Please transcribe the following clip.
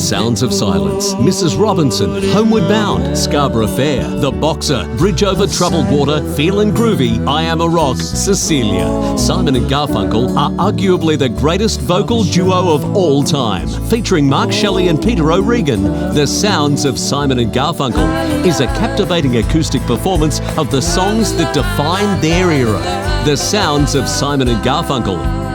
Sounds of Silence, Mrs. Robinson, Homeward Bound, Scarborough Fair, The Boxer, Bridge Over Troubled Water, Feelin' Groovy, I Am a Rock, Cecilia. Simon and Garfunkel are arguably the greatest vocal duo of all time. Featuring Mark Shelley and Peter O'Regan, The Sounds of Simon and Garfunkel is a captivating acoustic performance of the songs that define their era. The Sounds of Simon and Garfunkel.